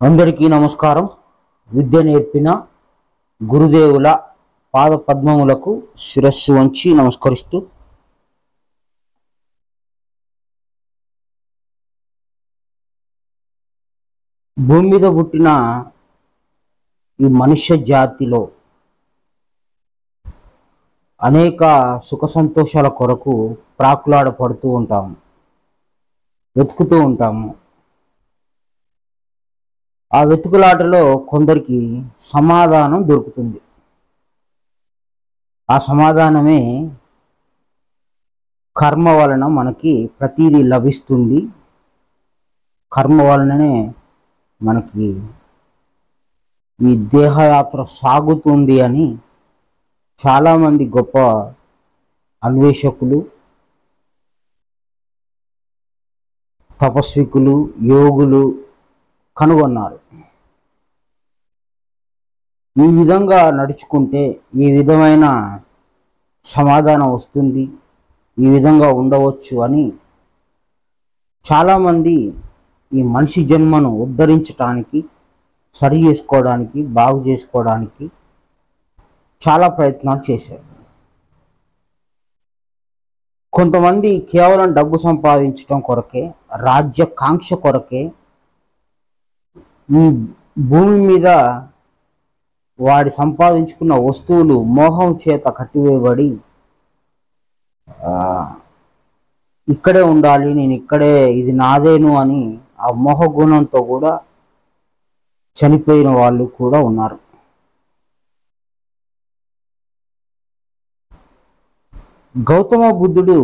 అందరికీ నమస్కారం. విద్య నేర్పిన గురుదేవుల పాద పద్మములకు శిరస్సు వంచి నమస్కరిస్తూ భూమి మీద పుట్టిన ఈ మనుష్య జాతిలో అనేక సుఖ సంతోషాల కొరకు ప్రాకులాడపడుతూ ఉంటాము, వెతుకుతూ ఉంటాము. ఆ వెతుకులాటలో కొందరికి సమాధానం దొరుకుతుంది. ఆ సమాధానమే కర్మ వలన మనకి ప్రతిదీ లభిస్తుంది, కర్మ వలననే మనకి ఈ దేహయాత్ర సాగుతుంది అని చాలామంది గొప్ప అన్వేషకులు, తపస్వికులు, యోగులు కనుగొన్నారు. ఈ విధంగా నడుచుకుంటే ఈ విధమైన సమాధానం వస్తుంది, ఈ విధంగా ఉండవచ్చు అని చాలామంది ఈ మనిషి జన్మను ఉద్ధరించడానికి, సరి చేసుకోవడానికి, బాగు చేసుకోవడానికి చాలా ప్రయత్నాలు చేశారు. కొంతమంది కేవలం డబ్బు సంపాదించడం కొరకే, రాజ్యకాంక్ష కొరకే ఈ భూమి మీద వాడి సంపాదించుకున్న వస్తువులు మోహం చేత కట్టివేయబడి ఇక్కడే ఉండాలి, నేను ఇక్కడే, ఇది నాదేను అని ఆ మోహగుణంతో కూడా చనిపోయిన వాళ్ళు కూడా ఉన్నారు. గౌతమ బుద్ధుడు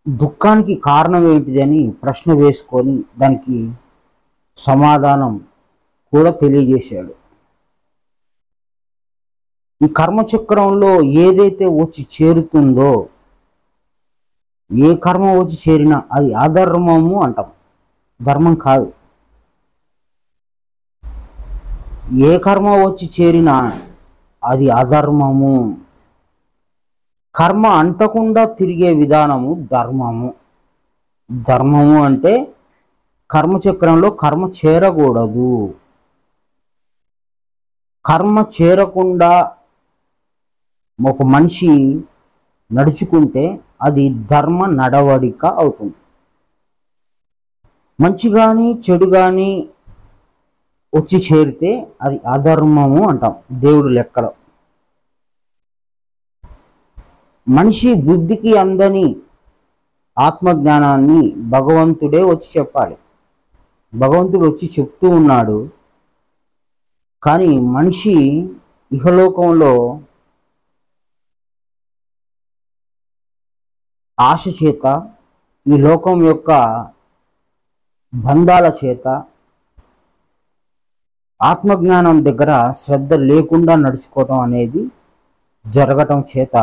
దుఃఖానికి కారణం ఏంటిది అని ప్రశ్న వేసుకొని దానికి సమాధానం కూడా తెలియజేశాడు. ఈ కర్మచక్రంలో ఏదైతే వచ్చి చేరుతుందో, ఏ కర్మ వచ్చి చేరినా అది అధర్మము అంటాం, ధర్మం కాదు. ఏ కర్మ వచ్చి చేరినా అది అధర్మము. కర్మ అంటకుండా తిరిగే విధానము ధర్మము. ధర్మము అంటే కర్మచక్రంలో కర్మ చేరకూడదు. కర్మ చేరకుండా ఒక మనిషి నడుచుకుంటే అది ధర్మ నడవడిక అవుతుంది. మంచి కానీ చెడు కానీ వచ్చి చేరితే అది అధర్మము అంటాం దేవుడు లెక్కలో. మనిషి బుద్ధికి అందని ఆత్మజ్ఞానాన్ని భగవంతుడే వచ్చి చెప్పాలి. భగవంతుడు వచ్చి చెప్తూ ఉన్నాడు. కానీ మనిషి ఇహలోకంలో ఆశ చేత, ఈ లోకం యొక్క బంధాల చేత, ఆత్మజ్ఞానం దగ్గర శ్రద్ధ లేకుండా నడుచుకోవటం అనేది జరగటం చేత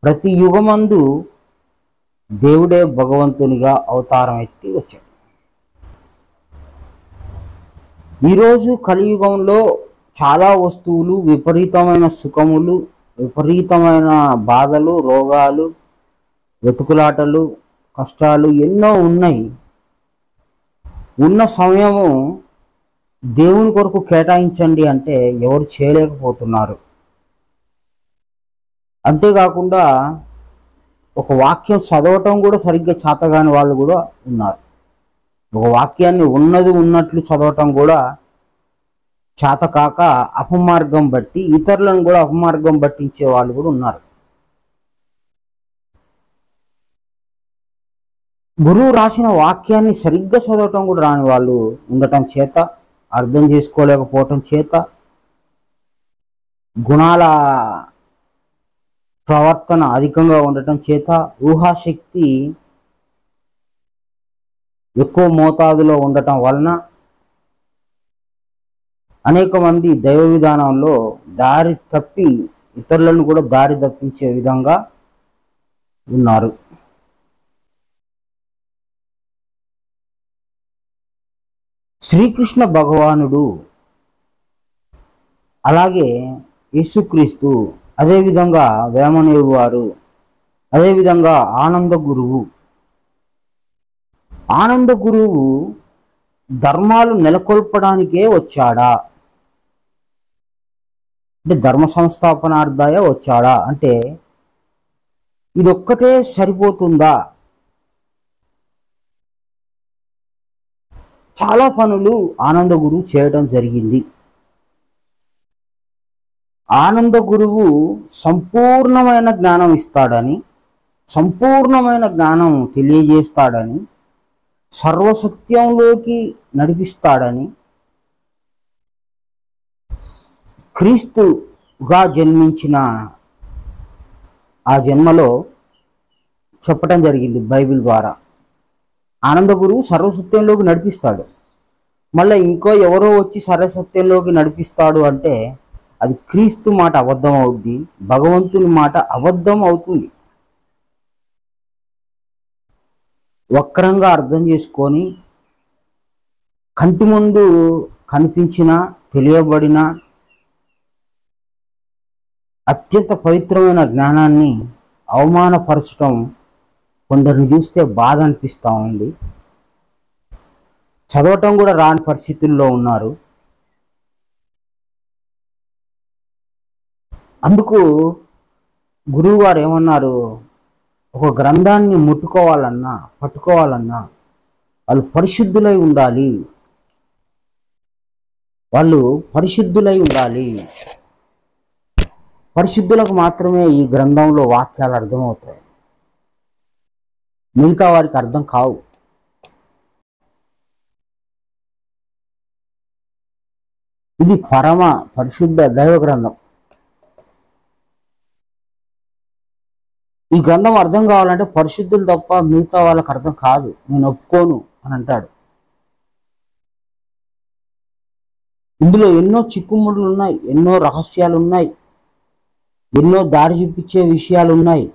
ప్రతి యుగమందు దేవుడే భగవంతునిగా అవతారం ఎత్తి వచ్చాడు. ఈరోజు కలియుగంలో చాలా వస్తువులు, విపరీతమైన సుఖములు, విపరీతమైన బాధలు, రోగాలు, వెతుకులాటలు, కష్టాలు ఎన్నో ఉన్నాయి. ఉన్న సమయము దేవుని కొరకు కేటాయించండి అంటే ఎవరు చేయలేకపోతున్నారు. అంతేకాకుండా ఒక వాక్యం చదవటం కూడా సరిగ్గా చేతగాని వాళ్ళు కూడా ఉన్నారు. ఒక వాక్యాన్ని ఉన్నది ఉన్నట్లు చదవటం కూడా చేత కాక అపమార్గం బట్టి ఇతరులను కూడా అపమార్గం పట్టించే వాళ్ళు కూడా ఉన్నారు. గురువు రాసిన వాక్యాన్ని సరిగ్గా చదవటం కూడా రాని వాళ్ళు ఉండటం చేత, అర్థం చేసుకోలేకపోవటం చేత, గుణాల ప్రవర్తన అధికంగా ఉండటం చేత, ఊహాశక్తి ఎక్కువ మోతాదులో ఉండటం వలన అనేక మంది దైవ విధానంలో దారి తప్పి ఇతరులను కూడా దారి తప్పించే విధంగా ఉన్నారు. శ్రీకృష్ణ భగవానుడు, అలాగే యేసుక్రీస్తు, అదేవిధంగా వేమనేవు వారు, అదేవిధంగా ఆనంద గురువు ధర్మాలు నెలకొల్పడానికే వచ్చాడా, అంటే ధర్మ సంస్థాపనార్థాయ వచ్చాడా అంటే ఇదొక్కటే సరిపోతుందా? చాలా పనులు ఆనంద గురువు చేయడం జరిగింది. ఆనంద గురువు సంపూర్ణమైన జ్ఞానం ఇస్తాడని, సంపూర్ణమైన జ్ఞానం తెలియజేస్తాడని, సర్వసత్యంలోకి నడిపిస్తాడని, క్రీస్తుగా జన్మించిన ఆ జన్మలో చెప్పడం జరిగింది బైబిల్ ద్వారా. ఆనంద గురువు సర్వసత్యంలోకి నడిపిస్తాడు. మళ్ళీ ఇంకో ఎవరో వచ్చి సర్వసత్యంలోకి నడిపిస్తాడు అంటే అది క్రీస్తు మాట అబద్ధం అవుద్ది, భగవంతుని మాట అబద్ధం అవుతుంది. వక్రంగా అర్థం చేసుకొని కంటి ముందు కనిపించిన తెలియబడిన అత్యంత పవిత్రమైన జ్ఞానాన్ని అవమానపరచడం కొందరిని చూస్తే బాధ అనిపిస్తూ ఉంది. చదవటం కూడా రాని పరిస్థితుల్లో ఉన్నారు. అందుకు గురువుగారు ఏమన్నారు, ఒక గ్రంథాన్ని ముట్టుకోవాలన్నా పట్టుకోవాలన్నా వాళ్ళు పరిశుద్ధులై ఉండాలి, వాళ్ళు పరిశుద్ధులై ఉండాలి. పరిశుద్ధులకు మాత్రమే ఈ గ్రంథంలో వాక్యాలు అర్థమవుతాయి, మిగతా వారికి అర్థం కావు. ఇది పరమ పరిశుద్ధ దైవ గ్రంథం. ఈ గ్రంథం అర్థం కావాలంటే పరిశుద్ధులు తప్ప మిగతా వాళ్ళకి అర్థం కాదు, నేను ఒప్పుకోను అని అంటాడు. ఇందులో ఎన్నో చిక్కుముడులు ఉన్నాయి, ఎన్నో రహస్యాలు ఉన్నాయి, ఎన్నో దారి చూపించే విషయాలు ఉన్నాయి.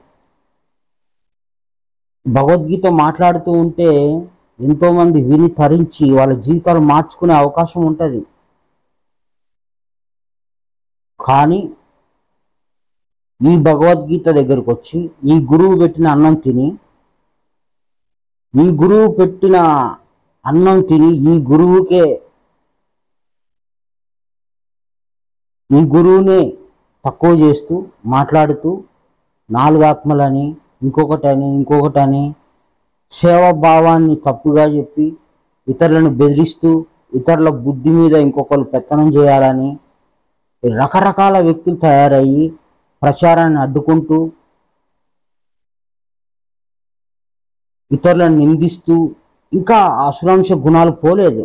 భగవద్గీత మాట్లాడుతూ ఉంటే ఎంతోమంది విని తరించి వాళ్ళ జీవితాలు మార్చుకునే అవకాశం ఉంటుంది. కానీ ఈ భగవద్గీత దగ్గరకు వచ్చి ఈ గురువు పెట్టిన అన్నం తిని, ఈ గురువు పెట్టిన అన్నం తిని ఈ గురువునే తక్కువ చేస్తూ మాట్లాడుతూ నాలుగు ఆత్మలని ఇంకొకటని సేవాభావాన్ని తప్పుగా చెప్పి ఇతరులను బెదిరిస్తూ ఇతరుల బుద్ధి మీద ఇంకొకరు పెత్తనం చేయాలని రకరకాల వ్యక్తులు తయారయ్యి ప్రచారాన్ని అడ్డుకుంటూ ఇతరులను నిందిస్తూ ఇంకా అసురాంశ గుణాలు పోలేదు.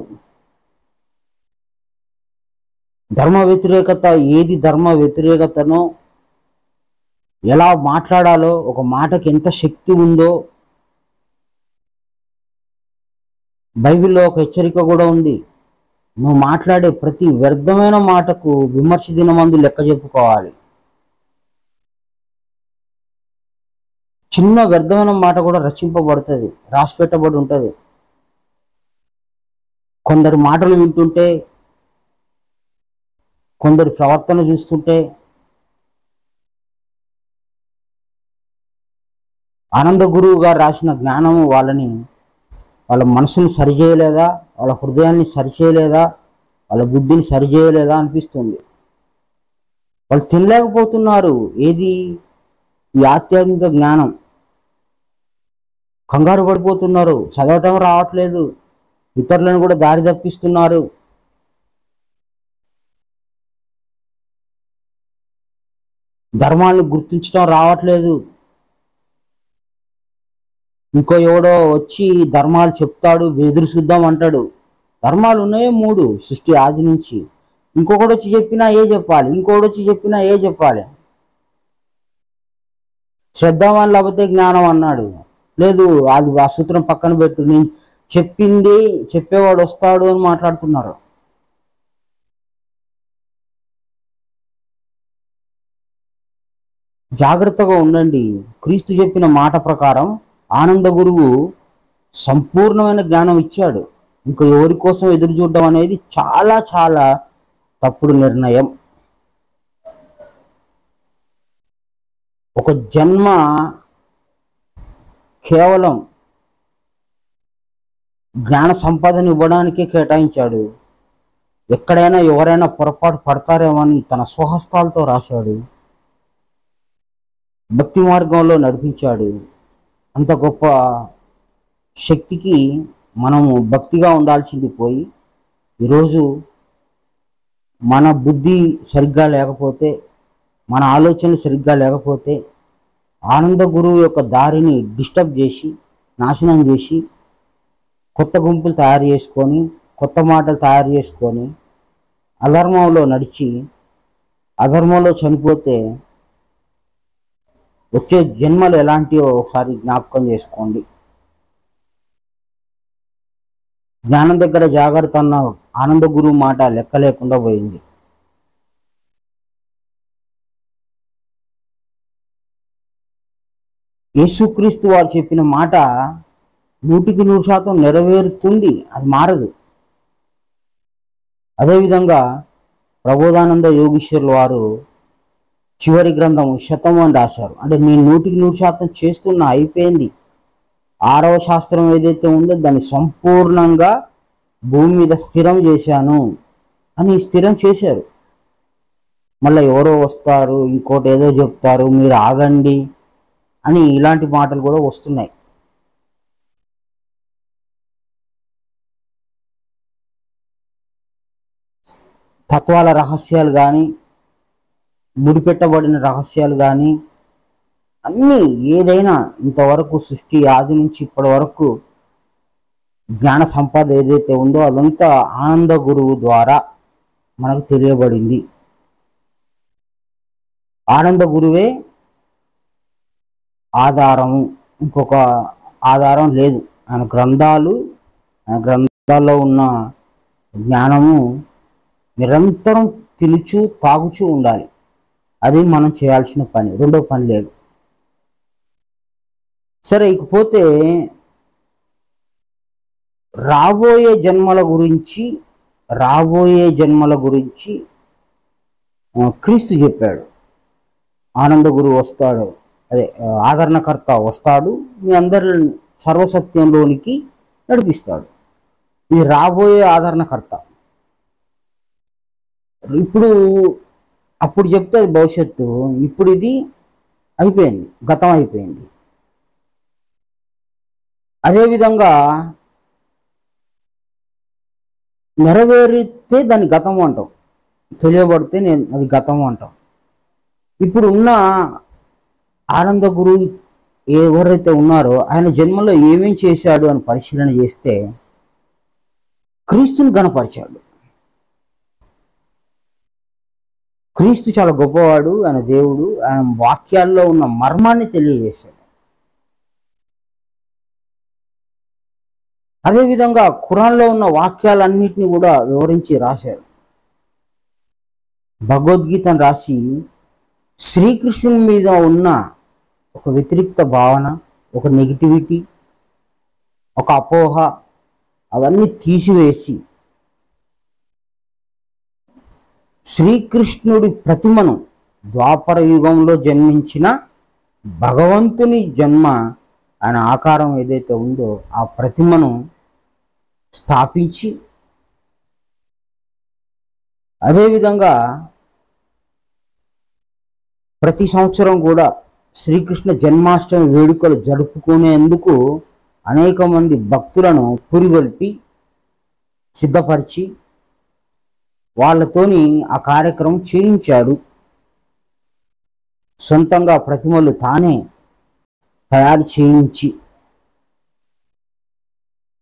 ధర్మ వ్యతిరేకత ఏది ధర్మ వ్యతిరేకతనో, ఎలా మాట్లాడాలో, ఒక మాటకి ఎంత శక్తి ఉందో బైబిల్లో ఒక హెచ్చరిక కూడా ఉంది. నువ్వు మాట్లాడే ప్రతి వ్యర్థమైన మాటకు విమర్శ దినమందు లెక్క చెప్పుకోవాలి. చిన్న వ్యర్థమైన మాట కూడా రచింపబడుతుంది, రాసిపెట్టబడి ఉంటుంది. కొందరి మాటలు వింటుంటే, కొందరి ప్రవర్తన చూస్తుంటే ఆనంద గురువు గారు రాసిన జ్ఞానము వాళ్ళ మనసుని సరిచేయలేదా, వాళ్ళ హృదయాన్ని సరిచేయలేదా, వాళ్ళ బుద్ధిని సరిచేయలేదా అనిపిస్తుంది. వాళ్ళు తినలేకపోతున్నారు ఏది, ఈ ఆధ్యాత్మిక జ్ఞానం. కంగారు పడిపోతున్నారు, చదవటం రావట్లేదు, ఇతరులను కూడా దారి తప్పిస్తున్నారు. ధర్మాన్ని గుర్తించడం రావట్లేదు. ఇంకో ఎవడో వచ్చి ధర్మాలు చెప్తాడు, ఎదురు చూద్దాం అంటాడు. ధర్మాలు ఉన్నాయే మూడు, సృష్టి ఆది నుంచి. ఇంకొకటి వచ్చి చెప్పినా ఏ చెప్పాలి, ఇంకొకటి వచ్చి చెప్పినా ఏ చెప్పాలి. శ్రద్ధావాన్ లేకపోతే జ్ఞానం అన్నాడు. లేదు, అది ఆ సూత్రం పక్కన పెట్టు, నేను చెప్పింది చెప్పేవాడు వస్తాడు అని మాట్లాడుతున్నారు. జాగ్రత్తగా ఉండండి. క్రీస్తు చెప్పిన మాట ప్రకారం ఆనంద గురువు సంపూర్ణమైన జ్ఞానం ఇచ్చాడు. ఇంకా ఎవరి కోసం ఎదురు చూడడం అనేది చాలా చాలా తప్పుడు నిర్ణయం. ఒక జన్మ కేవలం జ్ఞాన సంపదను ఇవ్వడానికే కేటాయించాడు. ఎక్కడైనా ఎవరైనా పొరపాటు పడతారేమో అని తన స్వహస్తాలతో రాశాడు. భక్తి మార్గంలో నడిపించాడు. అంత గొప్ప శక్తికి మనము భక్తిగా ఉండాల్సింది పోయి ఈరోజు మన బుద్ధి సరిగ్గా లేకపోతే, మన ఆలోచనలు సరిగ్గా లేకపోతే ఆనంద గురువు యొక్క దారిని డిస్టర్బ్ చేసి, నాశనం చేసి, కొత్త గుంపులు తయారు చేసుకొని, కొత్త మాటలు తయారు చేసుకొని అధర్మంలో నడిచి అధర్మంలో చనిపోతే వచ్చే జన్మలు ఎలాంటివో ఒకసారి జ్ఞాపకం చేసుకోండి. జ్ఞానం దగ్గర జాగ్రత్త అన్న ఆనంద గురువు మాట లెక్క లేకుండా పోయింది. యేసుక్రీస్తు వారు చెప్పిన మాట 100% నెరవేరుతుంది, అది మారదు. అదేవిధంగా ప్రబోధానంద యోగీశ్వరులు వారు చివరి గ్రంథము శతము అని రాశారు. అంటే నేను 100% చేస్తున్నా, అయిపోయింది. 6వ శాస్త్రం ఏదైతే ఉందో దాన్ని సంపూర్ణంగా భూమి మీద స్థిరం చేశాను అని స్థిరం చేశారు. మళ్ళీ ఎవరో వస్తారు, ఇంకోటి ఏదో చెప్తారు, మీరు ఆగండి అని ఇలాంటి మాటలు కూడా వస్తున్నాయి. తత్వాల రహస్యాలు కానీ, ముడిపెట్టబడిన రహస్యాలు కానీ అన్నీ ఏదైనా ఇంతవరకు సృష్టి ఆది నుంచి ఇప్పటి వరకు జ్ఞాన సంపద ఏదైతే ఉందో అదంతా ఆనంద గురువు ద్వారా మనకు తెలియబడింది. ఆనంద గురువే ఆధారము, ఇంకొక ఆధారం లేదు. ఆయన గ్రంథాల్లో ఉన్న జ్ఞానము నిరంతరం తినుచు తాగుచూ ఉండాలి. అది మనం చేయాల్సిన పని, రెండో పని లేదు. సరే, ఇకపోతే రాబోయే జన్మల గురించి క్రీస్తు చెప్పాడు. ఆనంద గురువు వస్తాడు, అదే ఆదరణకర్త వస్తాడు, మీ అందరి సర్వసత్యంలోనికి నడిపిస్తాడు. ఇది రాబోయే ఆదరణకర్త. అప్పుడు చెప్తే అది భవిష్యత్తు, ఇప్పుడు ఇది అయిపోయింది, గతం అయిపోయింది. అదేవిధంగా నెరవేరితే దాన్ని గతము అంటాం, తెలియబడితే అది గతము అంటాం. ఇప్పుడు ఉన్న ఆనంద గురువు ఎవరైతే ఉన్నారో ఆయన జన్మలో ఏమేం చేశాడు అని పరిశీలన చేస్తే క్రీస్తుని గణపరిచాడు. క్రీస్తు చాలా గొప్పవాడు, ఆయన దేవుడు. ఆయన వాక్యాల్లో ఉన్న మర్మాన్ని తెలియజేశాడు. అదేవిధంగా ఖురాన్లో ఉన్న వాక్యాలన్నింటినీ కూడా వివరించి రాశారు. భగవద్గీతను రాసి శ్రీకృష్ణుని మీద ఉన్న ఒక వ్యతిరేక్త భావన, ఒక నెగిటివిటీ, ఒక అపోహ అవన్నీ తీసివేసి శ్రీకృష్ణుడి ప్రతిమను, ద్వాపర యుగంలో జన్మించిన భగవంతుని జన్మ, ఆయన ఆకారం ఏదైతే ఉందో ఆ ప్రతిమను స్థాపించి, అదేవిధంగా ప్రతి సంవత్సరం కూడా శ్రీకృష్ణ జన్మాష్టమి వేడుకలు జరుపుకునేందుకు అనేక మంది భక్తులను పురిగొల్పి సిద్ధపరిచి వాళ్ళతోని ఆ కార్యక్రమం చేయించాడు. సొంతంగా ప్రతిమలు తానే తయారు చేయించి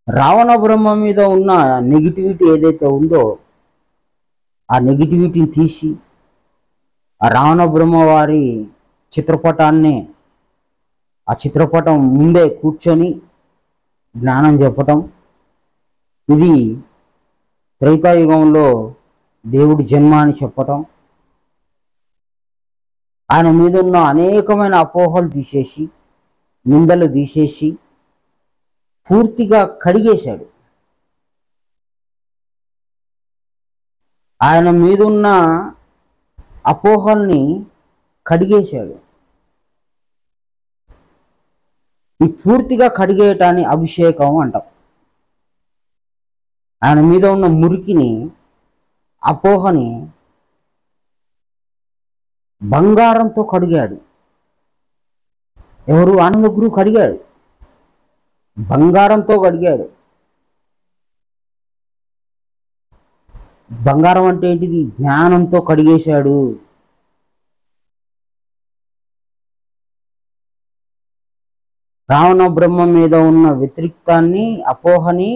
రావణ బ్రహ్మ మీద ఉన్న నెగిటివిటీ ఏదైతే ఉందో ఆ నెగిటివిటీని తీసి ఆ రావణ బ్రహ్మ వారి చిత్రపటాన్ని, ఆ చిత్రపటం ముందే కూర్చొని జ్ఞానం చెప్పటం, ఇది త్రేతాయుగంలో దేవుడి జన్మ అని చెప్పటం, ఆయన మీద ఉన్న అనేకమైన అపోహలు తీసేసి, నిందలు తీసేసి పూర్తిగా కడిగేశాడు. ఆయన మీదున్న అపోహల్ని కడిగేశాడు. ఈ పూర్తిగా కడిగేయటాన్ని అభిషేకం అంటాం. ఆయన మీద ఉన్న మురికిని, అపోహని బంగారంతో కడిగాడు. ఎవరు? ఆనంద గురువు కడిగాడు, బంగారంతో కడిగాడు. బంగారం అంటే ఏంటిది? జ్ఞానంతో కడిగేశాడు. రావణ బ్రహ్మ మీద ఉన్న వ్యతిరిక్తాన్ని, అపోహని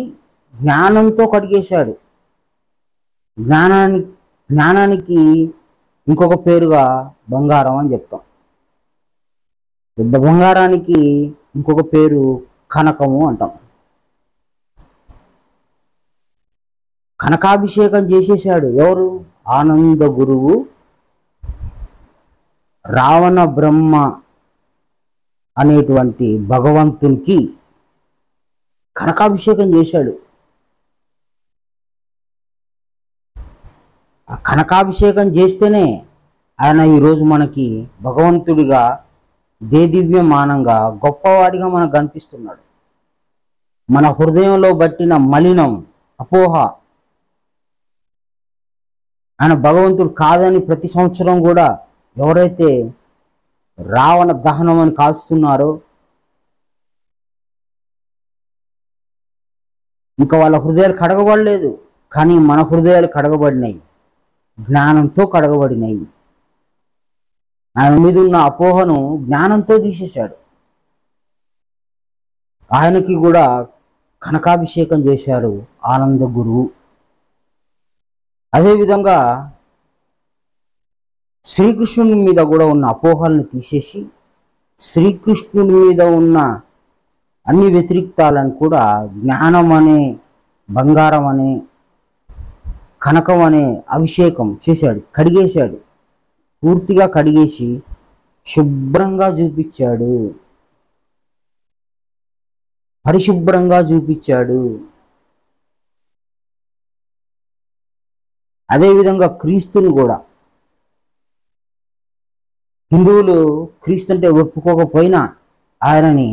జ్ఞానంతో కడిగేశాడు. జ్ఞానానికి ఇంకొక పేరుగా బంగారం అని చెప్తాం. పెద్ద బంగారానికి ఇంకొక పేరు కనకము అంటాం. కనకాభిషేకం చేసేసాడు. ఎవరు? ఆనంద గురువు రావణ బ్రహ్మ అనేటువంటి భగవంతునికి కనకాభిషేకం చేశాడు. ఆ కనకాభిషేకం చేస్తేనే ఆయన ఈరోజు మనకి భగవంతుడిగా, దేదివ్యమానంగా, గొప్పవాడిగా మనకు కనిపిస్తున్నాడు. మన హృదయంలో బట్టిన మలినం, అపోహ, ఆయన భగవంతుడు కాదని ప్రతి సంవత్సరం కూడా ఎవరైతే రావణ దహనం అని కాల్స్తున్నారో ఇంకా వాళ్ళ హృదయాలు కడగబడలేదు. కానీ మన హృదయాలు కడగబడినాయి, జ్ఞానంతో కడగబడినాయి. ఆయన మీద ఉన్న అపోహను జ్ఞానంతో తీసేశాడు. ఆయనకి కూడా కనకాభిషేకం చేశారు ఆనంద గురువు. అదేవిధంగా శ్రీకృష్ణుని మీద కూడా ఉన్న అపోహలను తీసేసి శ్రీకృష్ణుని మీద ఉన్న అన్ని వ్యతిరిక్తాలను కూడా జ్ఞానం అనే, బంగారం అనే, కనకం అనే అభిషేకం చేశాడు, కడిగేశాడు. పూర్తిగా కడిగేసి శుభ్రంగా చూపించాడు, పరిశుభ్రంగా చూపించాడు. అదేవిధంగా క్రీస్తుని కూడా హిందువులు క్రీస్తు అంటే ఒప్పుకోకపోయినా ఆయనని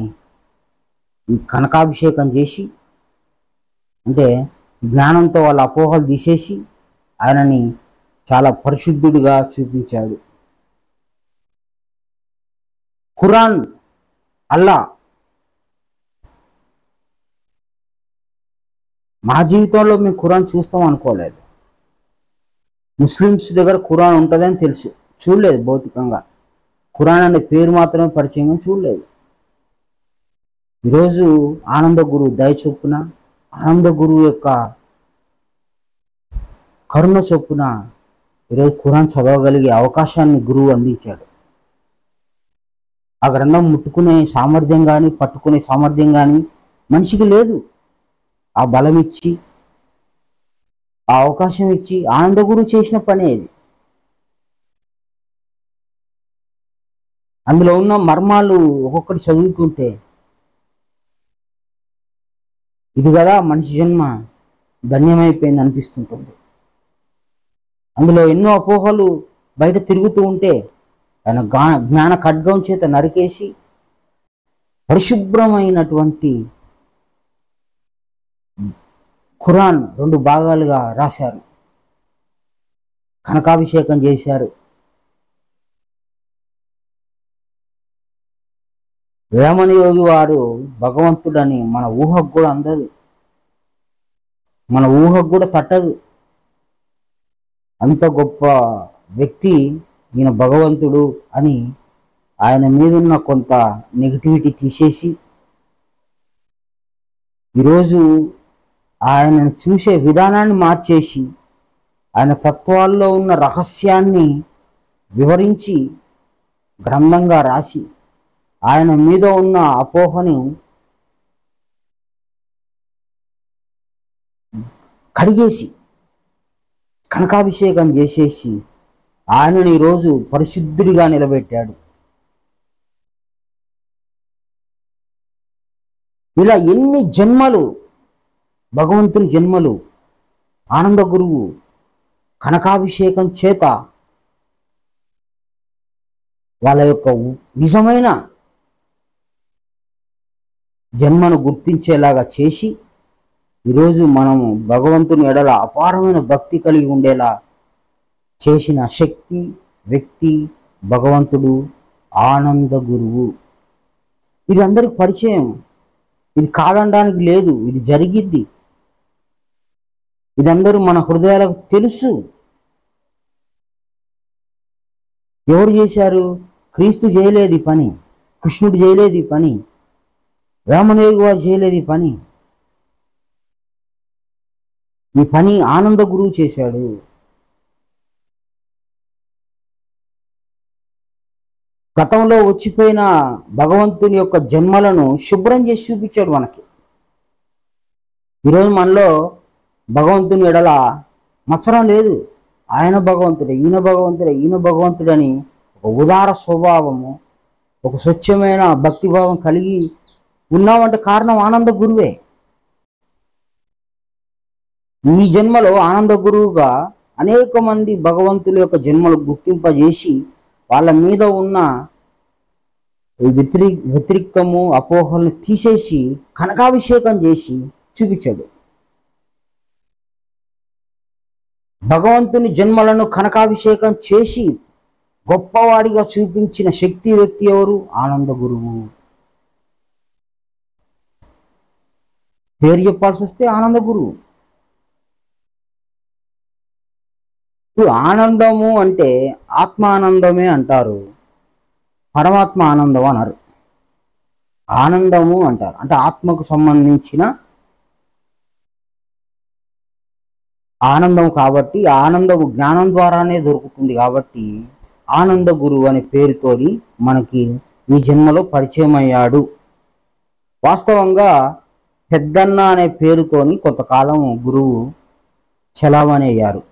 ఈ కనకాభిషేకం చేసి, అంటే జ్ఞానంతో వాళ్ళ అపోహలు తీసేసి ఆయనని చాలా పరిశుద్ధుడిగా చూపించాడు. ఖురాన్, అల్లా మా జీవితంలో మేము ఖురాన్ చూస్తాం అనుకోలేదు. ముస్లిమ్స్ దగ్గర ఖురాన్ ఉంటుందని తెలుసు, చూడలేదు. భౌతికంగా ఖురాన్ అనే పేరు మాత్రమే పరిచయం, చూడలేదు. ఈరోజు ఆనంద గురువు దయ చొప్పున, ఆనంద గురువు యొక్క కరుణ చొప్పున ఈరోజు ఖురాన్ చదవగలిగే అవకాశాన్ని గురువు అందించాడు. ఆ గ్రంథం ముట్టుకునే సామర్థ్యం కానీ, పట్టుకునే సామర్థ్యం కానీ మనిషికి లేదు. ఆ బలం ఇచ్చి, ఆ అవకాశం ఇచ్చి ఆనంద గురువు చేసిన పనే ఇది. అందులో ఉన్న మర్మాలు ఒక్కొక్కటి చదువుతుంటే ఇది కదా మనిషి జన్మ ధన్యమైపోయింది అనిపిస్తుంటుంది. అందులో ఎన్నో అపోహలు బయట తిరుగుతూ ఉంటే ఆయన జ్ఞాన ఖడ్గం చేత నరికేసి పరిశుభ్రమైనటువంటి ఖురాన్ 2 భాగాలుగా రాశారు, కనకాభిషేకం చేశారు. వేమన యోగి వారు భగవంతుడని మన ఊహకు కూడా అందదు, మన ఊహకు కూడా తట్టదు. అంత గొప్ప వ్యక్తి ఈయన భగవంతుడు అని ఆయన మీదున్న కొంత నెగిటివిటీ తీసేసి ఈరోజు ఆయనను చూసే విధానాన్ని మార్చేసి ఆయన తత్వాల్లో ఉన్న రహస్యాన్ని వివరించి గ్రంథంగా రాసి ఆయన మీద ఉన్న అపోహను కడిగేసి కనకాభిషేకం చేసేసి ఆయనని ఈరోజు పరిశుద్ధుడిగా నిలబెట్టాడు. ఇలా ఎన్ని జన్మలు, భగవంతుని జన్మలు ఆనంద గురువు కనకాభిషేకం చేత వాళ్ళ యొక్క నిజమైన జన్మను గుర్తించేలాగా చేసి ఈరోజు మనము భగవంతుని ఎడల అపారమైన భక్తి కలిగి ఉండేలా చేసిన శక్తి వ్యక్తి భగవంతుడు ఆనంద గురువు. ఇది అందరికి పరిచయం, ఇది కాదనడానికి లేదు, ఇది జరిగిద్ది, ఇది అందరూ మన హృదయాలకు తెలుసు. ఎవరు చేశారు? క్రీస్తు చేయలేదు ఈ పని, కృష్ణుడు చేయలేదు ఈ పని, రామదేవి వారు చేయలేదు ఈ పని. ఈ పని ఆనంద గురువు చేశాడు. గతంలో వచ్చిపోయిన భగవంతుని యొక్క జన్మలను శుభ్రం చేసి చూపించాడు మనకి. ఈరోజు మనలో భగవంతుని ఎడల మచ్చరం లేదు. ఆయన భగవంతుడే, ఈయన భగవంతుడే, ఈయన భగవంతుడని ఒక ఉదార స్వభావము, ఒక స్వచ్ఛమైన భక్తిభావం కలిగి ఉన్నామంటే కారణం ఆనంద గురువే. ఈ జన్మలో ఆనంద గురువుగా అనేక మంది భగవంతుల యొక్క జన్మలు గుర్తింపజేసి వాళ్ళ మీద ఉన్న వ్యతిరిక్తము అపోహల్ని తీసేసి కనకాభిషేకం చేసి చూపించాడు. భగవంతుని జన్మలను కనకాభిషేకం చేసి గొప్పవాడిగా చూపించిన శక్తి వ్యక్తి ఎవరు? ఆనంద గురువు. పేరు చెప్పాల్సి వస్తే ఆనంద గురువు. ఆనందము అంటే ఆత్మానందమే అంటారు, పరమాత్మ ఆనందం అన్నారు. ఆనందము అంటారు అంటే ఆత్మకు సంబంధించిన ఆనందం. కాబట్టి ఆనందము జ్ఞానం ద్వారానే దొరుకుతుంది. కాబట్టి ఆనంద గురువు అనే పేరుతోని మనకి ఈ జన్మలో పరిచయం అయ్యాడు. వాస్తవంగా పెద్దన్న అనే పేరుతోని కొంతకాలం గురువు చలామణి అయ్యారు.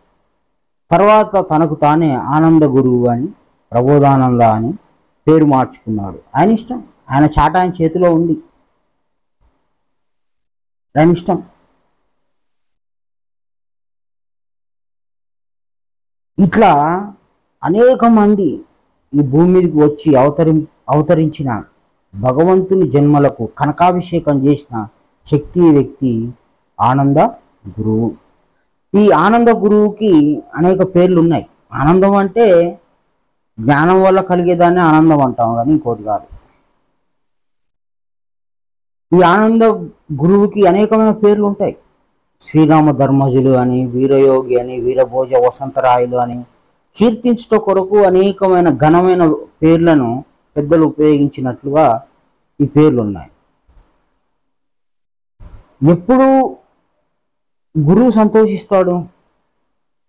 తర్వాత తనకు తానే ఆనంద గురువు అని, ప్రబోధానంద అని పేరు మార్చుకున్నాడు. ఆయన ఇష్టం, ఆయన చాట ఆయన చేతిలో ఉంది, ఆయన ఇష్టం. ఇట్లా అనేక మంది ఈ భూమి మీదకి వచ్చి అవతరించిన భగవంతుని జన్మలకు కనకాభిషేకం చేసిన శక్తి వ్యక్తి ఆనంద గురువు. ఈ ఆనంద గురువుకి అనేక పేర్లు ఉన్నాయి. ఆనందం అంటే జ్ఞానం వల్ల కలిగేదాన్ని ఆనందం అంటాం, కానీ ఇంకోటి కాదు. ఈ ఆనంద గురువుకి అనేకమైన పేర్లు ఉంటాయి. శ్రీరామ ధర్మజులు అని, వీరయోగి అని, వీరభోజ వసంతరాయలు అని కీర్తించట కొరకు అనేకమైన ఘనమైన పేర్లను పెద్దలు ఉపయోగించినట్లుగా ఈ పేర్లు ఉన్నాయి. ఎప్పుడు గురువు సంతోషిస్తాడు?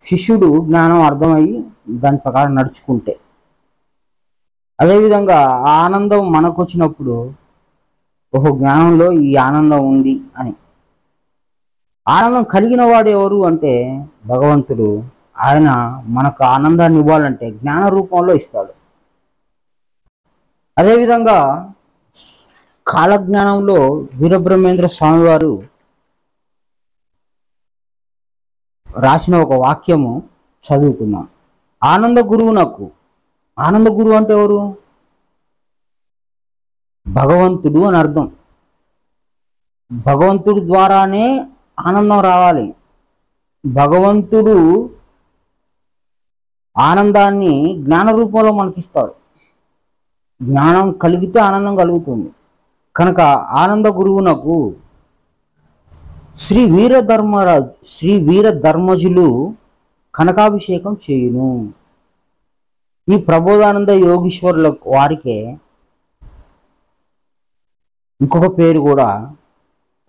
శిష్యుడు జ్ఞానం అర్థమయ్యి దాని ప్రకారం నడుచుకుంటే. అదేవిధంగా ఆ ఆనందం మనకు వచ్చినప్పుడు ఓహో జ్ఞానంలో ఈ ఆనందం ఉంది అని. ఆనందం కలిగిన వాడు ఎవరు అంటే భగవంతుడు. ఆయన మనకు ఆనందాన్ని ఇవ్వాలంటే జ్ఞాన రూపంలో ఇస్తాడు. అదేవిధంగా కాలజ్ఞానంలో వీరబ్రహ్మేంద్ర స్వామి వారు రాసిన ఒక వాక్యము చదువుకున్నాం. ఆనంద గురువునకు, ఆనంద గురువు అంటే ఎవరు? భగవంతుడు అని అర్థం. భగవంతుడి ద్వారానే ఆనందం రావాలి. భగవంతుడు ఆనందాన్ని జ్ఞాన రూపంలో మనకిస్తాడు. జ్ఞానం కలిగితే ఆనందం కలుగుతుంది. కనుక ఆనంద గురువునకు శ్రీ వీరధర్మజులు కనకాభిషేకం చేయును. ఈ ప్రబోధానంద యోగీశ్వరుల వారికే ఇంకొక పేరు కూడా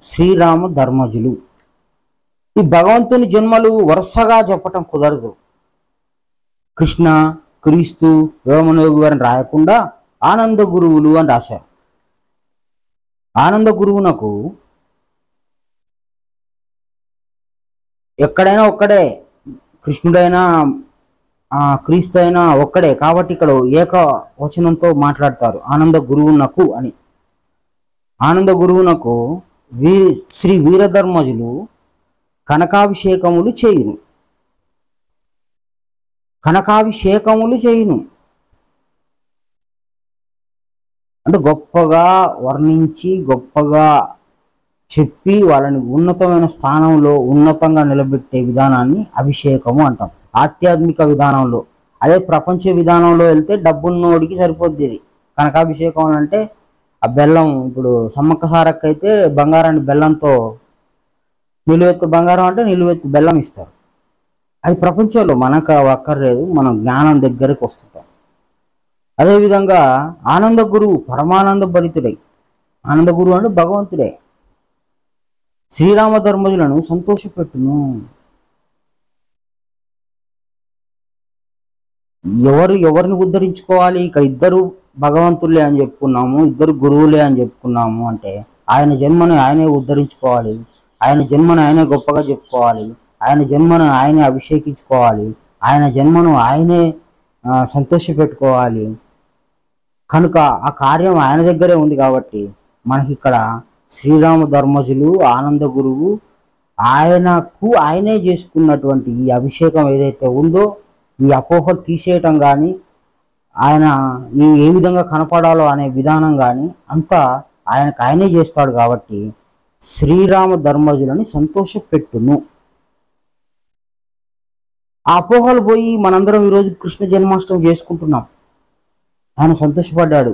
శ్రీరామ ధర్మజులు. ఈ భగవంతుని జన్మలు వరుసగా చెప్పటం కుదరదు. కృష్ణ, క్రీస్తు, రామయోగి వారిని రాయకుండా ఆనంద గురువులు అని రాశారు. ఆనంద గురువునకు ఎక్కడైనా ఒక్కడే, కృష్ణుడైనా క్రీస్తు అయినా ఒక్కడే. కాబట్టి ఇక్కడ ఏకవచనంతో మాట్లాడతారు ఆనంద గురువునకు అని. ఆనంద గురువునకు శ్రీ వీరధర్మజులు కనకాభిషేకములు చేయును. కనకాభిషేకములు చేయును అంటే గొప్పగా వర్ణించి గొప్పగా చెప్పి వాళ్ళని ఉన్నతమైన స్థానంలో ఉన్నతంగా నిలబెట్టే విధానాన్ని అభిషేకము అంటాం, ఆధ్యాత్మిక విధానంలో. అదే ప్రపంచ విధానంలో వెళ్తే డబ్బున్నోడికి సరిపోద్ది ఇది. కనకాభిషేకం అంటే ఆ బెల్లం, ఇప్పుడు సమ్మక్క సారక్క అయితే బంగారాన్ని బెల్లంతో, నిలువెత్తు బంగారం అంటే నిలువెత్తు బెల్లం ఇస్తారు. అది ప్రపంచంలో మనకు అక్కర్లేదు, మనం జ్ఞానం దగ్గరికి వస్తుంటాం. అదేవిధంగా ఆనంద గురువు పరమానంద భరితుడై, ఆనంద గురువు అంటే భగవంతుడే, శ్రీరామ ధర్మజులను సంతోషపెట్టును. ఎవరిని ఉద్ధరించుకోవాలి? ఇక్కడ ఇద్దరు భగవంతులే అని చెప్పుకున్నాము, ఇద్దరు గురువులే అని చెప్పుకున్నాము. అంటే ఆయన జన్మను ఆయనే ఉద్ధరించుకోవాలి, ఆయన జన్మను ఆయనే గొప్పగా చెప్పుకోవాలి, ఆయన జన్మను ఆయనే అభిషేకించుకోవాలి, ఆయన జన్మను ఆయనే సంతోషపెట్టుకోవాలి. కనుక ఆ కార్యం ఆయన దగ్గరే ఉంది. కాబట్టి మనకి ఇక్కడ శ్రీరామ ధర్మజులు ఆనంద గురువు ఆయనే చేసుకున్నటువంటి ఈ అభిషేకం ఏదైతే ఉందో, ఈ అపోహలు తీసేయటం కానీ, ఆయన ఏ విధంగా కనపడాలో అనే విధానం కానీ అంతా ఆయనే చేస్తాడు. కాబట్టి శ్రీరామ ధర్మజులని సంతోషపెట్టును. ఆ అపోహలు పోయి మనందరం ఈరోజు కృష్ణ జన్మాష్టమి చేసుకుంటున్నాం. ఆయన సంతోషపడ్డాడు.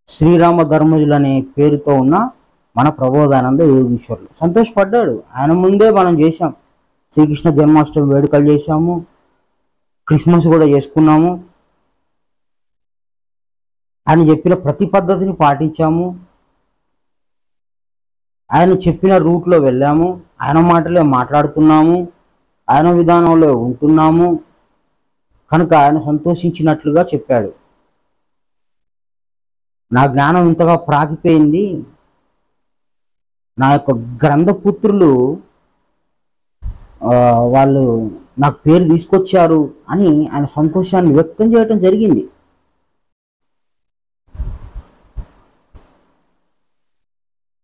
శ్రీరామ ధర్మజులు అనే పేరుతో ఉన్న మన ప్రబోధానంద యోగీశ్వరులు సంతోషపడ్డాడు. ఆయన ముందే మనం చేశాం, శ్రీకృష్ణ జన్మాష్టమి వేడుకలు చేశాము, క్రిస్మస్ కూడా చేసుకున్నాము, ఆయన చెప్పిన ప్రతి పద్ధతిని పాటించాము, ఆయన చెప్పిన రూట్లో వెళ్ళాము, ఆయన మాటలే మాట్లాడుతున్నాము, ఆయన విధానంలో ఉంటున్నాము. కనుక ఆయన సంతోషించినట్లుగా చెప్పాడు. నా జ్ఞానం ఇంతగా ప్రాకిపోయింది, నా యొక్క గ్రంథపుత్రులు వాళ్ళు నాకు పేరు తీసుకొచ్చారు అని ఆయన సంతోషాన్ని వ్యక్తం చేయటం జరిగింది.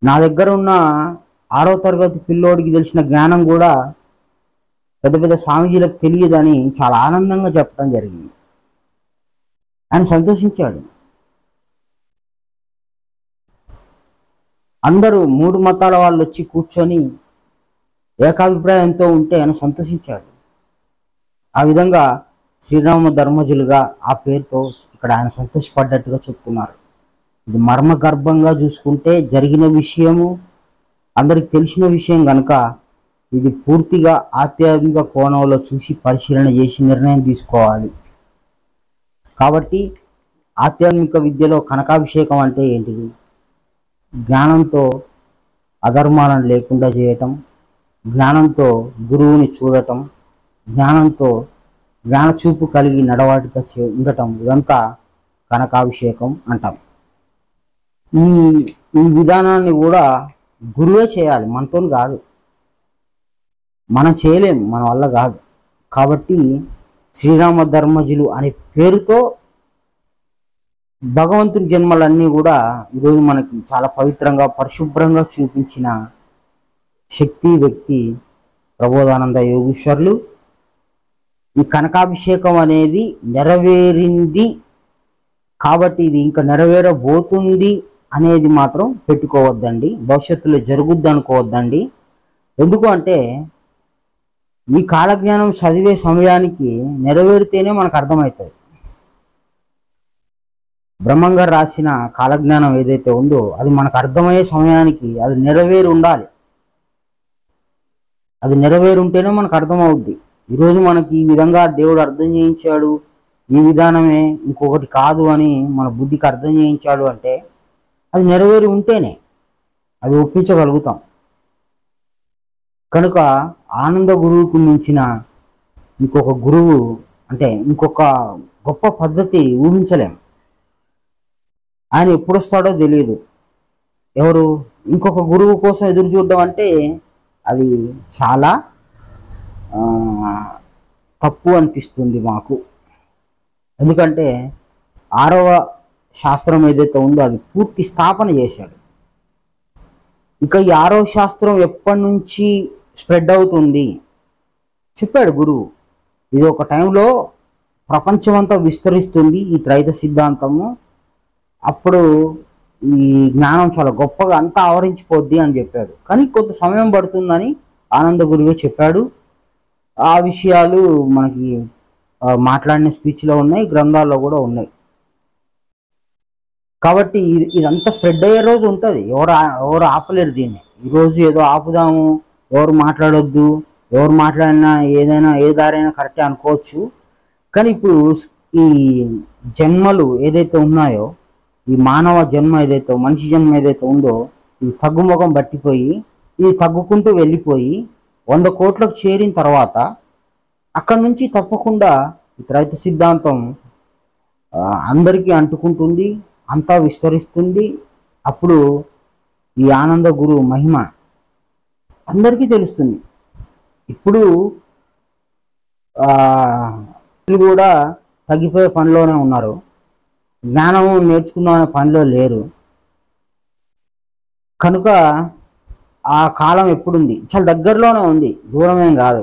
నా దగ్గర ఉన్న 6వ తరగతి పిల్లోడికి తెలిసిన జ్ఞానం కూడా పెద్ద పెద్ద స్వామీజీలకు తెలియదని చాలా ఆనందంగా చెప్పడం జరిగింది. ఆయన సంతోషించాడు. అందరూ 3 మతాల వాళ్ళు వచ్చి కూర్చొని ఏకాభిప్రాయంతో ఉంటే ఆయన సంతోషించాడు. ఆ విధంగా శ్రీరామ ధర్మజులుగా ఆ పేరుతో ఇక్కడ ఆయన సంతోషపడ్డట్టుగా చెప్తున్నారు. ఇది మర్మగర్భంగా చూసుకుంటే జరిగిన విషయము, అందరికి తెలిసిన విషయం కనుక ఇది పూర్తిగా ఆధ్యాత్మిక కోణంలో చూసి పరిశీలన చేసి నిర్ణయం తీసుకోవాలి. కాబట్టి ఆధ్యాత్మిక విద్యలో కనకాభిషేకం అంటే ఏంటిది? జ్ఞానంతో అధర్మాలను లేకుండా చేయటం, జ్ఞానంతో గురువుని చూడటం, జ్ఞానంతో జ్ఞానచూపు కలిగి నడవాటిగా ఉండటం, ఇదంతా కనకాభిషేకం అంటాం. ఈ విధానాన్ని కూడా గురువే చేయాలి, మనతో కాదు. మనం చేయలేము, మన వల్ల కాదు. కాబట్టి శ్రీరామ ధర్మజులు అనే పేరుతో భగవంతుని జన్మలన్నీ కూడా ఈరోజు మనకి చాలా పవిత్రంగా పరిశుభ్రంగా చూపించిన శక్తి వ్యక్తి ప్రబోధానంద యోగీశ్వరులు. ఈ కనకాభిషేకం అనేది నెరవేరింది కాబట్టి ఇది ఇంకా నెరవేరబోతుంది అనేది మాత్రం పెట్టుకోవద్దండి, భవిష్యత్తులో జరుగుద్ది అనుకోవద్దండి. ఎందుకు అంటే ఈ కాలజ్ఞానం చదివే సమయానికి నెరవేరితేనే మనకు అర్థమవుతుంది. బ్రహ్మంగారు రాసిన కాలజ్ఞానం ఏదైతే ఉందో అది మనకు అర్థమయ్యే సమయానికి అది నెరవేరు ఉండాలి. అది నెరవేరుంటేనే మనకు అర్థమవుద్ది. ఈరోజు మనకి ఈ విధంగా దేవుడు అర్థం చేయించాడు, ఈ విధానమే ఇంకొకటి కాదు అని మన బుద్ధికి అర్థం చేయించాడు అంటే అది నెరవేరి ఉంటేనే అది ఒప్పించగలుగుతాం. కనుక ఆనంద గురువుకు మించిన ఇంకొక గురువు అంటే ఇంకొక గొప్ప పద్ధతి ఊహించలేం. ఆయన ఎప్పుడు వస్తాడో తెలియదు. ఎవరు ఇంకొక గురువు కోసం ఎదురు చూడడం అంటే అది చాలా తప్పు అనిపిస్తుంది మాకు. ఎందుకంటే 6వ శాస్త్రం ఏదైతే ఉందో అది పూర్తి స్థాపన చేశాడు. ఇక ఈ 6వ శాస్త్రం ఎప్పటి నుంచి స్ప్రెడ్ అవుతుంది చెప్పాడు గురువు. ఇది ఒక టైంలో ప్రపంచమంతా విస్తరిస్తుంది ఈ త్రైత సిద్ధాంతము. అప్పుడు ఈ జ్ఞానం చాలా గొప్పగా అంతా ఆవరించిపోద్ది అని చెప్పాడు. కానీ కొంత సమయం పడుతుందని ఆనంద గురువే చెప్పాడు. ఆ విషయాలు మనకి మాట్లాడిన స్పీచ్లో ఉన్నాయి, గ్రంథాల్లో కూడా ఉన్నాయి. కాబట్టి ఇదంతా స్ప్రెడ్ అయ్యే రోజు ఉంటుంది. ఎవరు ఆపలేరు దీన్ని. ఈరోజు ఏదో ఆపుదాము, ఎవరు మాట్లాడొద్దు, ఎవరు మాట్లాడినా ఏదైనా ఏ దారైనా కరెక్టే అనుకోవచ్చు. కానీ ఇప్పుడు ఈ జన్మలు ఏదైతే ఉన్నాయో, ఈ మానవ జన్మ ఏదైతే, మనిషి జన్మ ఏదైతే ఉందో, ఇది తగ్గుముఖం పట్టిపోయి ఇది తగ్గుకుంటూ వెళ్ళిపోయి 100 కోట్లకు చేరిన తర్వాత అక్కడి నుంచి తప్పకుండా ఈ త్రైత సిద్ధాంతం అందరికీ అంటుకుంటుంది, అంతా విస్తరిస్తుంది. అప్పుడు ఈ ఆనంద గురు మహిమ అందరికీ తెలుస్తుంది. ఇప్పుడు కూడా తగ్గిపోయే పనిలోనే ఉన్నారు, జ్ఞానం నేర్చుకుందామనే పనిలో లేరు. కనుక ఆ కాలం ఎప్పుడుంది? చాలా దగ్గరలోనే ఉంది, దూరమేం కాదు,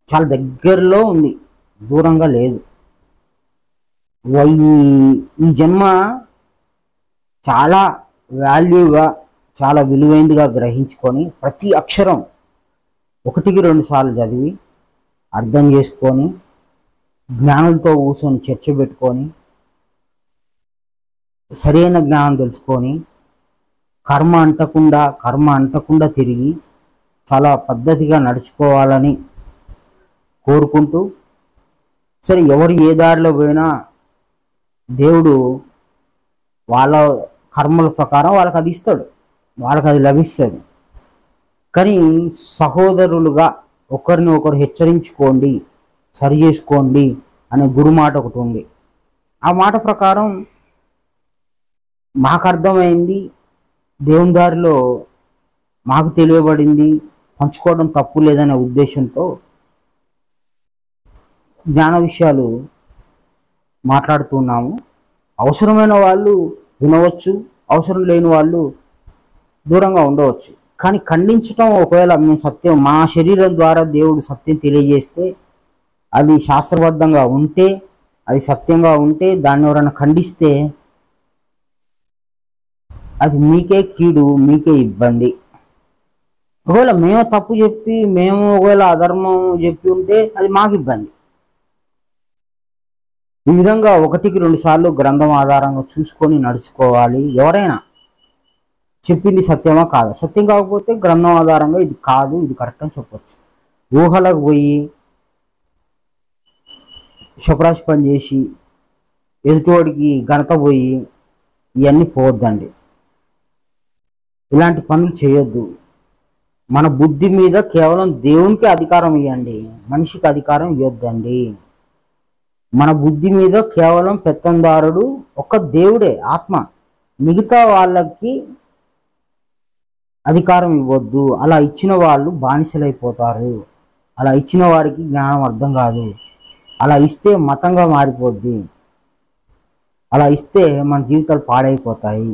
చాలా దగ్గరలో ఉంది, దూరంగా లేదు. ఈ జన్మ చాలా వాల్యూగా, చాలా విలువైనదిగా గ్రహించుకొని ప్రతి అక్షరం 1-2 సార్లు చదివి అర్థం చేసుకొని జ్ఞానులతో కూర్చొని చర్చ పెట్టుకొని సరైన జ్ఞానం తెలుసుకొని కర్మ అంటకుండా తిరిగి చాలా పద్ధతిగా నడుచుకోవాలని కోరుకుంటూ, సరే ఎవరు ఏ దారిలో పోయినా దేవుడు వాళ్ళ కర్మల ప్రకారం వాళ్ళకి అది ఇస్తాడు, వాళ్ళకి అది లభిస్తుంది. కానీ సహోదరులుగా ఒకరిని ఒకరు హెచ్చరించుకోండి, సరి చేసుకోండి అనే గురు మాట ఒకటి ఉంది. ఆ మాట ప్రకారం మాకు అర్థమైంది, దేవుని దారిలో మాకు తెలియబడింది, పంచుకోవడం తప్పు లేదనే ఉద్దేశంతో జ్ఞాన విషయాలు మాట్లాడుతున్నాము. అవసరమైన వాళ్ళు వినవచ్చు, అవసరం లేని వాళ్ళు దూరంగా ఉండవచ్చు. కానీ ఖండించటం, ఒకవేళ మేము సత్యం, మా శరీరం ద్వారా దేవుడు సత్యం తెలియజేస్తే, అది శాస్త్రబద్ధంగా ఉంటే, అది సత్యంగా ఉంటే, దాన్ని ఎవరైనా ఖండిస్తే అది మీకే కీడు, మీకే ఇబ్బంది. ఒకవేళ మేము తప్పు చెప్పి, మేము ఒకవేళ అధర్మం చెప్పి ఉంటే అది మాకు ఇబ్బంది. ఈ విధంగా 1-2 సార్లు గ్రంథం ఆధారంగా చూసుకొని నడుచుకోవాలి. ఎవరైనా చెప్పింది సత్యమా కాదా, సత్యం కాకపోతే గ్రంథం ఆధారంగా ఇది కాదు, ఇది కరెక్ట్ అని చెప్పచ్చు. ఊహలకు పోయి శుభ్రాశి పని చేసి ఎదుటివాడికి ఘనత పోయి ఇవన్నీ పోవద్దండి. ఇలాంటి పనులు చేయొద్దు. మన బుద్ధి మీద కేవలం దేవునికి అధికారం ఇవ్వండి, మనిషికి అధికారం ఇవ్వద్దండి. మన బుద్ధి మీద కేవలం పెత్తందారుడు ఒక దేవుడే, ఆత్మ. మిగతా వాళ్ళకి అధికారం ఇవ్వద్దు. అలా ఇచ్చిన వాళ్ళు బానిసలైపోతారు. అలా ఇచ్చిన వారికి జ్ఞానం అర్థం కాదు. అలా ఇస్తే మతంగా మారిపోద్ది. అలా ఇస్తే మన జీవితాలు పాడైపోతాయి.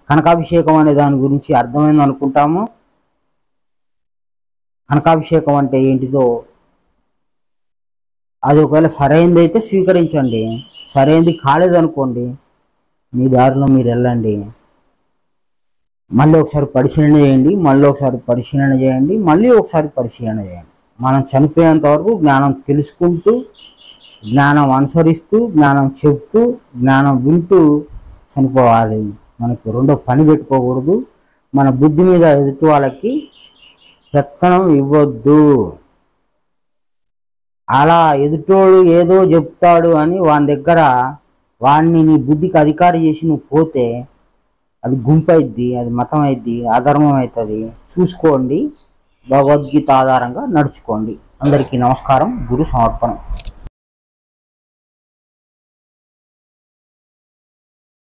కనకాభిషేకం అనే దాని గురించి అర్థమైంది అనుకుంటాము. కనకాభిషేకం అంటే ఏంటిదో అది ఒకవేళ సరైనది అయితే స్వీకరించండి, సరైనది కాలేదనుకోండి మీ దారిలో మీరు వెళ్ళండి. మళ్ళీ ఒకసారి పరిశీలన చేయండి, మళ్ళీ ఒకసారి పరిశీలన చేయండి, మళ్ళీ ఒకసారి పరిశీలన చేయండి. మనం చనిపోయేంత వరకు జ్ఞానం తెలుసుకుంటూ, జ్ఞానం అనుసరిస్తూ, జ్ఞానం చెప్తూ, జ్ఞానం వింటూ చనిపోవాలి. మనకి రెండో పని పెట్టుకోకూడదు. మన బుద్ధి మీద ఎదుటి వాళ్ళకి పెత్తనం ఇవ్వద్దు. అలా ఎదుటోడు ఏదో చెప్తాడు అని వాని దగ్గర వాడిని నీ బుద్ధికి అధికారి చేసి నువ్వు పోతే అది గుంపు అయిద్ది, అది మతం అయిద్ది, అధర్మం అవుతుంది. చూసుకోండి, భగవద్గీత ఆధారంగా నడుచుకోండి. అందరికీ నమస్కారం. గురు సమర్పణ.